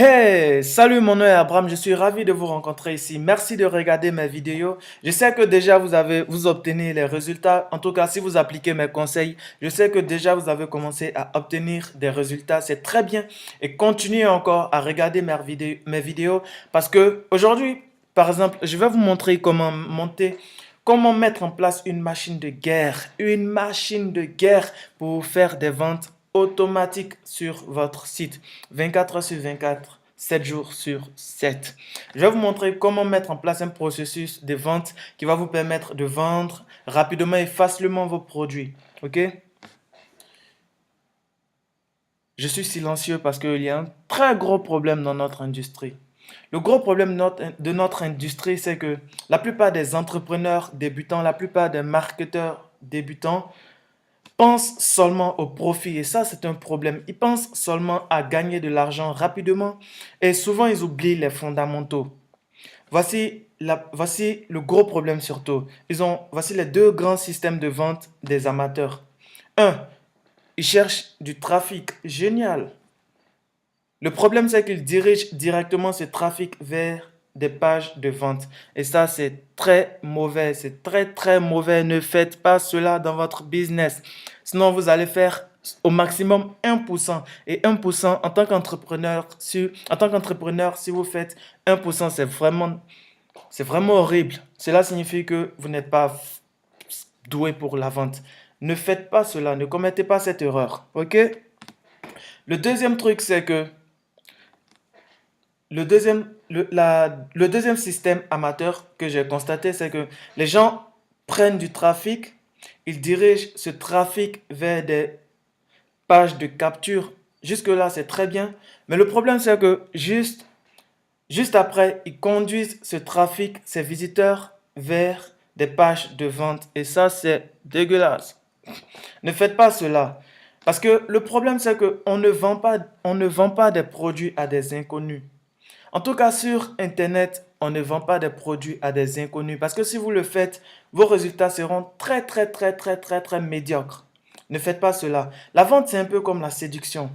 Hey, salut mon nom est Abraham, je suis ravi de vous rencontrer ici. Merci de regarder mes vidéos. Je sais que déjà vous obtenez les résultats. En tout cas, si vous appliquez mes conseils, je sais que déjà vous avez commencé à obtenir des résultats. C'est très bien et continuez encore à regarder mes vidéos parce que aujourd'hui, par exemple, je vais vous montrer comment mettre en place une machine de guerre pour faire des ventes automatiques sur votre site 24 heures sur 24, 7 jours sur 7. Je vais vous montrer comment mettre en place un processus de vente qui va vous permettre de vendre rapidement et facilement vos produits. OK? Je suis silencieux parce qu'il y a un très gros problème dans notre industrie. Le gros problème de notre industrie, c'est que la plupart des entrepreneurs débutants, la plupart des marketeurs débutants pensent seulement au profit. Et ça, c'est un problème. Ils pensent seulement à gagner de l'argent rapidement et souvent ils oublient les fondamentaux. Voici le gros problème surtout. Voici les deux grands systèmes de vente des amateurs. Un, ils cherchent du trafic. Génial. Le problème, c'est qu'ils dirigent directement ce trafic vers des pages de vente. Et ça, c'est très mauvais. C'est très, très mauvais. Ne faites pas cela dans votre business. Sinon, vous allez faire au maximum 1%. Et 1% en tant qu'entrepreneur, si vous faites 1%, c'est vraiment horrible. Cela signifie que vous n'êtes pas doué pour la vente. Ne faites pas cela. Ne commettez pas cette erreur. OK? Le deuxième truc, c'est que le deuxième système amateur que j'ai constaté, c'est que les gens prennent du trafic, ils dirigent ce trafic vers des pages de capture. Jusque-là, c'est très bien. Mais le problème, c'est que juste après, ils conduisent ce trafic, ces visiteurs, vers des pages de vente. Et ça, c'est dégueulasse. Ne faites pas cela. Parce que le problème, c'est qu'on ne vend pas des produits à des inconnus. En tout cas, sur Internet, on ne vend pas des produits à des inconnus parce que si vous le faites, vos résultats seront très, très, très, très, très, très médiocres. Ne faites pas cela. La vente, c'est un peu comme la séduction.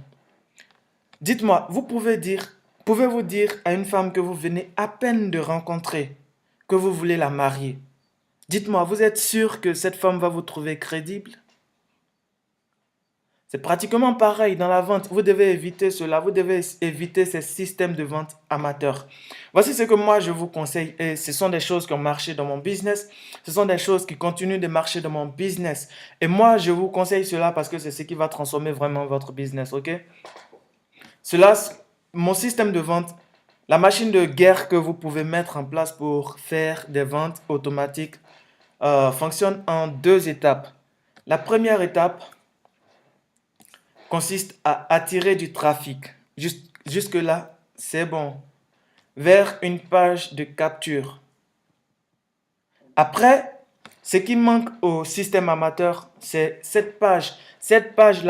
Dites-moi, pouvez-vous dire à une femme que vous venez à peine de rencontrer que vous voulez la marier? Dites-moi, vous êtes sûr que cette femme va vous trouver crédible? C'est pratiquement pareil dans la vente. Vous devez éviter cela. Vous devez éviter ces systèmes de vente amateurs. Voici ce que moi je vous conseille. Et ce sont des choses qui ont marché dans mon business. Ce sont des choses qui continuent de marcher dans mon business. Et moi, je vous conseille cela parce que c'est ce qui va transformer vraiment votre business. OK? Cela, mon système de vente, la machine de guerre que vous pouvez mettre en place pour faire des ventes automatiques fonctionne en deux étapes. La première étape consiste à attirer du trafic. Jusque-là, c'est bon. Vers une page de capture. Après, ce qui manque au système amateur, c'est cette page. Cette page,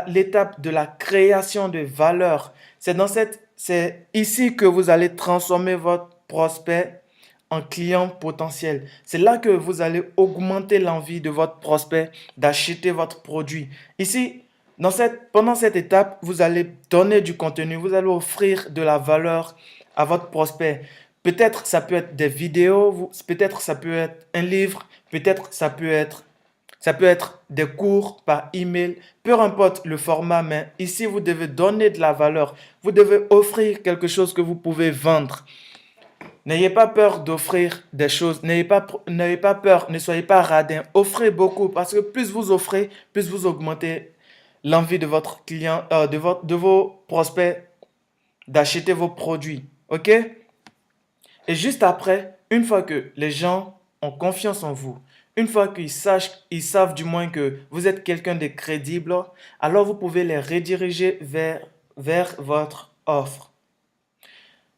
l'étape de la création de valeur. C'est ici que vous allez transformer votre prospect en client potentiel. C'est là que vous allez augmenter l'envie de votre prospect d'acheter votre produit. Ici, pendant cette étape, vous allez donner du contenu, vous allez offrir de la valeur à votre prospect. Peut-être ça peut être des vidéos, peut-être ça peut être un livre, peut-être ça peut être des cours par email, peu importe le format, mais ici vous devez donner de la valeur. Vous devez offrir quelque chose que vous pouvez vendre. N'ayez pas peur d'offrir des choses. N'ayez pas peur, ne soyez pas radin. Offrez beaucoup parce que plus vous offrez, plus vous augmentez l'envie de votre client, de vos prospects d'acheter vos produits. OK? Et juste après, une fois que les gens ont confiance en vous, une fois ils savent du moins que vous êtes quelqu'un de crédible, alors vous pouvez les rediriger vers votre offre.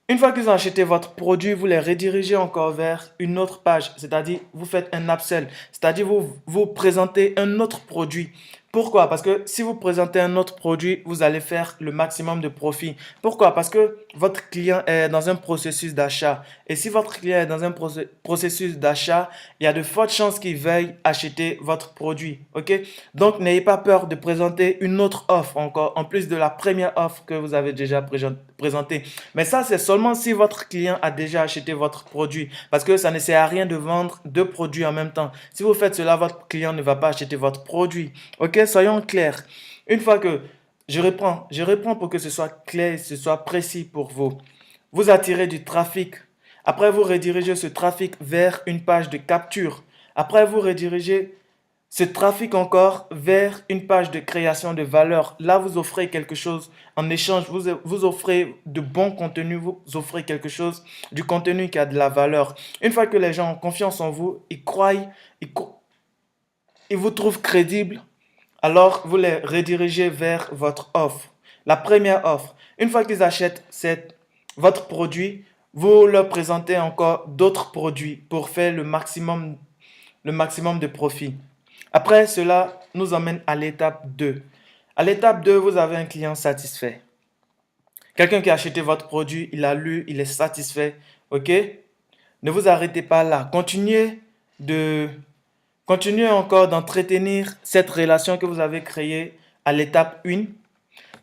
Une fois qu'ils ont acheté votre produit, vous les redirigez encore vers une autre page, c'est-à-dire vous faites un upsell, c'est-à-dire vous présentez un autre produit Pourquoi? Parce que si vous présentez un autre produit, vous allez faire le maximum de profit. Pourquoi? Parce que votre client est dans un processus d'achat. Et si votre client est dans un processus d'achat, il y a de fortes chances qu'il veuille acheter votre produit. OK? Donc, n'ayez pas peur de présenter une autre offre encore, en plus de la première offre que vous avez déjà présentée. Mais ça, c'est seulement si votre client a déjà acheté votre produit. Parce que ça ne sert à rien de vendre deux produits en même temps. Si vous faites cela, votre client ne va pas acheter votre produit. OK? Soyons clairs. Une fois que je reprends pour que ce soit clair, ce soit précis pour vous. Vous attirez du trafic. Après, vous redirigez ce trafic vers une page de capture. Après, vous redirigez ce trafic encore vers une page de création de valeur. Là, vous offrez quelque chose en échange. Vous offrez de bons contenus, vous offrez quelque chose, du contenu qui a de la valeur. Une fois que les gens ont confiance en vous, ils croient, ils vous trouvent crédible, alors vous les redirigez vers votre offre. La première offre. Une fois qu'ils achètent votre produit, vous leur présentez encore d'autres produits pour faire le maximum de profit. Après, cela nous emmène à l'étape 2. À l'étape 2, vous avez un client satisfait. Quelqu'un qui a acheté votre produit, il a lu, il est satisfait. OK? Ne vous arrêtez pas là. Continuez encore d'entretenir cette relation que vous avez créée à l'étape 1.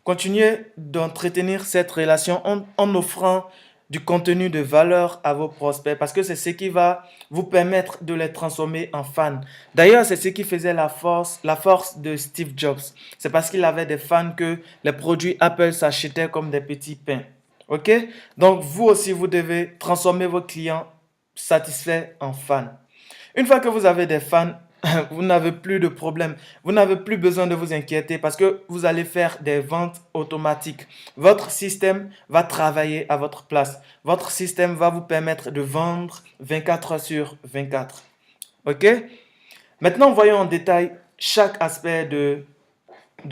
Continuez d'entretenir cette relation en offrant du contenu de valeur à vos prospects parce que c'est ce qui va vous permettre de les transformer en fans. D'ailleurs, c'est ce qui faisait la force de Steve Jobs. C'est parce qu'il avait des fans que les produits Apple s'achetaient comme des petits pains. OK? Donc, vous aussi, vous devez transformer vos clients satisfaits en fans. Une fois que vous avez des fans, vous n'avez plus de problème. Vous n'avez plus besoin de vous inquiéter parce que vous allez faire des ventes automatiques. Votre système va travailler à votre place. Votre système va vous permettre de vendre 24 heures sur 24. OK? Maintenant, voyons en détail chaque aspect de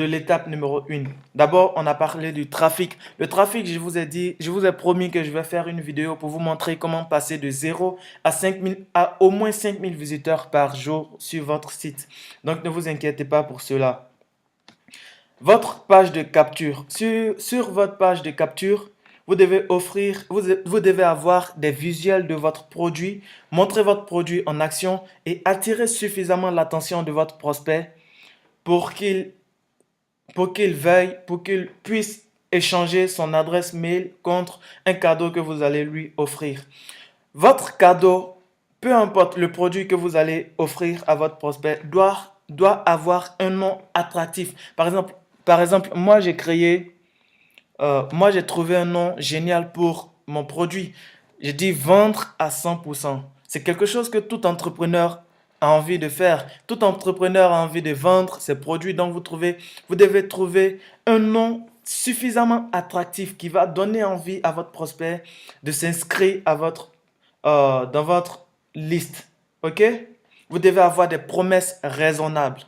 l'étape numéro 1. D'abord, on a parlé du trafic. Le trafic, je vous ai promis que je vais faire une vidéo pour vous montrer comment passer de 0 à 5000 à au moins 5000 visiteurs par jour sur votre site. Donc, ne vous inquiétez pas pour cela. Votre page de capture. Sur votre page de capture, vous devez avoir des visuels de votre produit, montrer votre produit en action et attirer suffisamment l'attention de votre prospect pour qu'il puisse échanger son adresse mail contre un cadeau que vous allez lui offrir. Votre cadeau, peu importe le produit que vous allez offrir à votre prospect, doit avoir un nom attractif. Par exemple, moi j'ai trouvé un nom génial pour mon produit. J'ai dit vendre à 100%. C'est quelque chose que tout entrepreneur a envie de faire. Tout entrepreneur a envie de vendre ses produits. Donc vous devez trouver un nom suffisamment attractif qui va donner envie à votre prospect de s'inscrire dans votre liste. OK? Vous devez avoir des promesses raisonnables.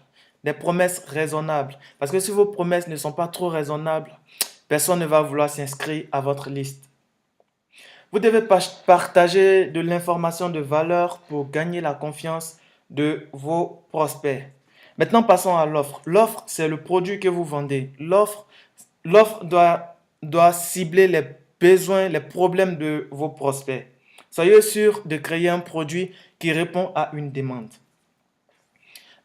Des promesses raisonnables. Parce que si vos promesses ne sont pas trop raisonnables, personne ne va vouloir s'inscrire à votre liste. Vous devez partager de l'information de valeur pour gagner la confiance de vos prospects. Maintenant, passons à l'offre. L'offre, c'est le produit que vous vendez. L'offre doit cibler les besoins, les problèmes de vos prospects. Soyez sûr de créer un produit qui répond à une demande.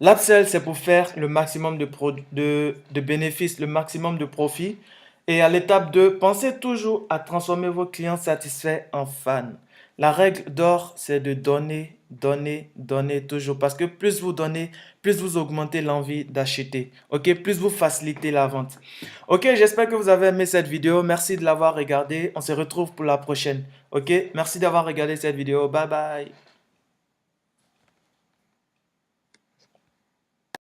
L'upsell, c'est pour faire le maximum de bénéfices, le maximum de profit. Et à l'étape 2, pensez toujours à transformer vos clients satisfaits en fans. La règle d'or, c'est de donner, donner, donner toujours. Parce que plus vous donnez, plus vous augmentez l'envie d'acheter. OK? Plus vous facilitez la vente. OK? J'espère que vous avez aimé cette vidéo. Merci de l'avoir regardée. On se retrouve pour la prochaine. OK? Merci d'avoir regardé cette vidéo. Bye bye.